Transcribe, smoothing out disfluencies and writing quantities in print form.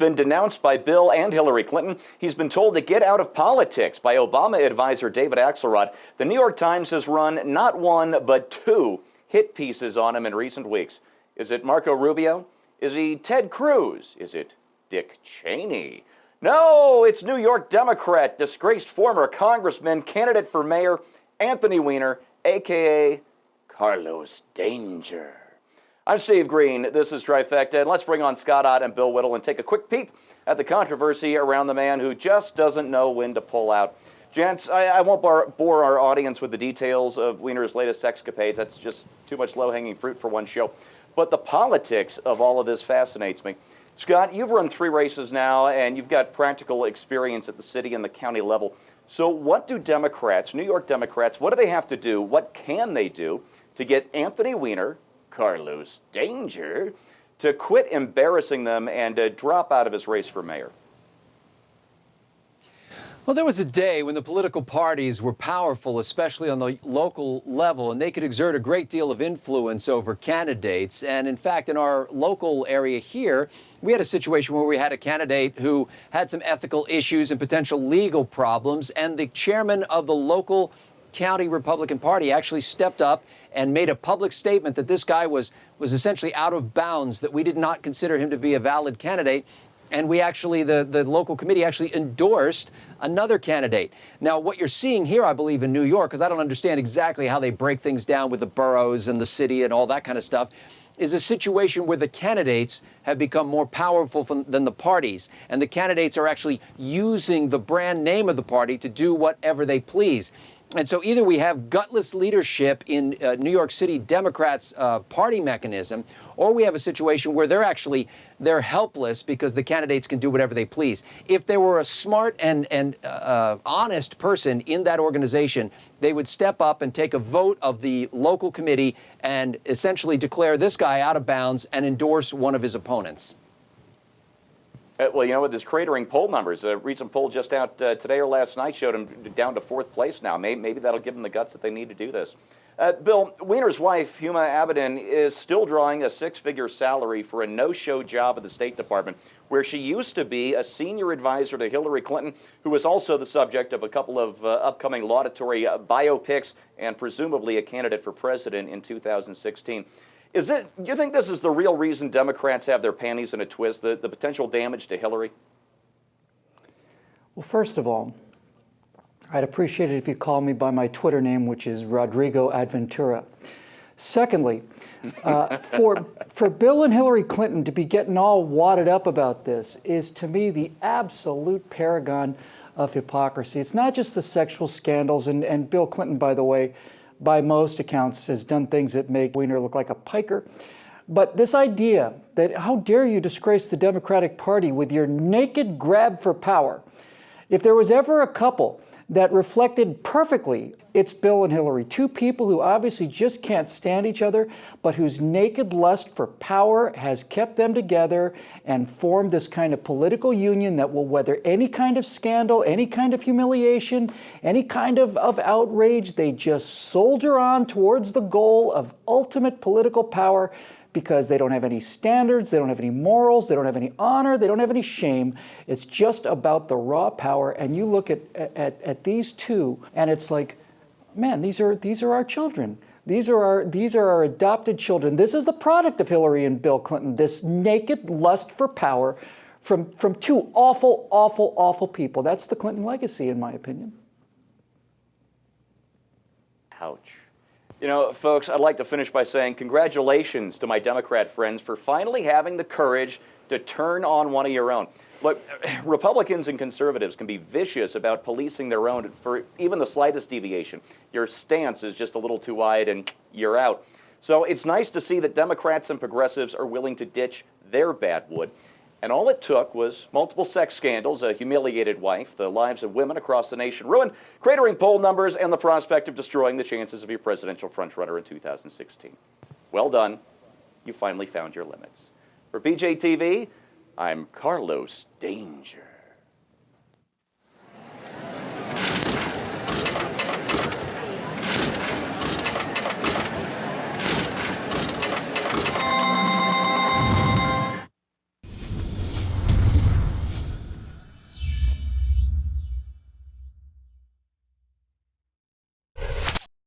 been denounced by Bill and Hillary Clinton. He's been told to get out of politics by Obama advisor David Axelrod. The New York Times has run not one, but two hit pieces on him in recent weeks. Is it Marco Rubio? Is he Ted Cruz? Is it Dick Cheney? No, it's New York Democrat, disgraced former Congressman, candidate for mayor, Anthony Weiner, a.k.a. Carlos Danger. I'm Steve Green. This is TRIFECTA, and let's bring on Scott Ott and Bill Whittle and take a quick peek at the controversy around the man who just doesn't know when to pull out. Gents, I won't bore our audience with the details of Weiner's latest sexcapades. That's just too much low-hanging fruit for one show. But the politics of all of this fascinates me. Scott, you've run 3 races now, and you've got practical experience at the city and the county level. So what do Democrats, New York Democrats, what do they have to do, what can they do to get Anthony Weiner, Carlos Danger, to quit embarrassing them and drop out of his race for mayor? Well, there was a day when the political parties were powerful, especially on the local level, and they could exert a great deal of influence over candidates. And in fact, in our local area here, we had a situation where we had a candidate who had some ethical issues and potential legal problems, and the chairman of the local county Republican Party actually stepped up and made a public statement that this guy was essentially out of bounds, that we did not consider him to be a valid candidate. And we actually, the local committee actually endorsed another candidate. Now, what you're seeing here, I believe, in New York, because I don't understand exactly how they break things down with the boroughs and the city and all that kind of stuff, is a situation where the candidates have become more powerful than the parties. And the candidates are actually using the brand name of the party to do whatever they please. And so either we have gutless leadership in New York City Democrats' party mechanism, or we have a situation where they're helpless because the candidates can do whatever they please. If there were a smart and honest person in that organization, they would step up and take a vote of the local committee and essentially declare this guy out of bounds and endorse one of his opponents. Well, you know, with his cratering poll numbers, a recent poll just out today or last night showed him down to 4th place now. Maybe that'll give them the guts that they need to do this. Bill, Weiner's wife, Huma, is still drawing a 6-figure salary for a no-show job at the State Department, where she used to be a senior advisor to Hillary Clinton, who was also the subject of a couple of upcoming laudatory biopics and presumably a candidate for president in 2016. Do you think this is the real reason Democrats have their panties in a twist, the potential damage to Hillary? Well, first of all, I'd appreciate it if you called me by my Twitter name, which is Rodrigo Adventura. Secondly, for Bill and Hillary Clinton to be getting all wadded up about this is, to me, the absolute paragon of hypocrisy. It's not just the sexual scandals, and Bill Clinton, by the way, by most accounts, has done things that make Weiner look like a piker. But this idea that how dare you disgrace the Democratic Party with your naked grab for power. If there was ever a couple that reflected perfectly, it's Bill and Hillary. 2 people who obviously just can't stand each other, but whose naked lust for power has kept them together and formed this kind of political union that will weather any kind of scandal, any kind of humiliation, any kind of outrage. They just soldier on towards the goal of ultimate political power because they don't have any standards, they don't have any morals, they don't have any honor, they don't have any shame. It's just about the raw power. And you look at these 2, and it's like, man, these are our children. These are our adopted children. This is the product of Hillary and Bill Clinton, this naked lust for power from 2 awful, awful, awful people. That's the Clinton legacy, in my opinion. Ouch. You know, folks, I'd like to finish by saying congratulations to my Democrat friends for finally having the courage to turn on one of your own. Look, Republicans and conservatives can be vicious about policing their own for even the slightest deviation. Your stance is just a little too wide and you're out. So it's nice to see that Democrats and progressives are willing to ditch their bad wood. And all it took was multiple sex scandals, a humiliated wife, the lives of women across the nation ruined, cratering poll numbers, and the prospect of destroying the chances of your presidential frontrunner in 2016. Well done. You finally found your limits. For BJTV, I'm Carlos Danger.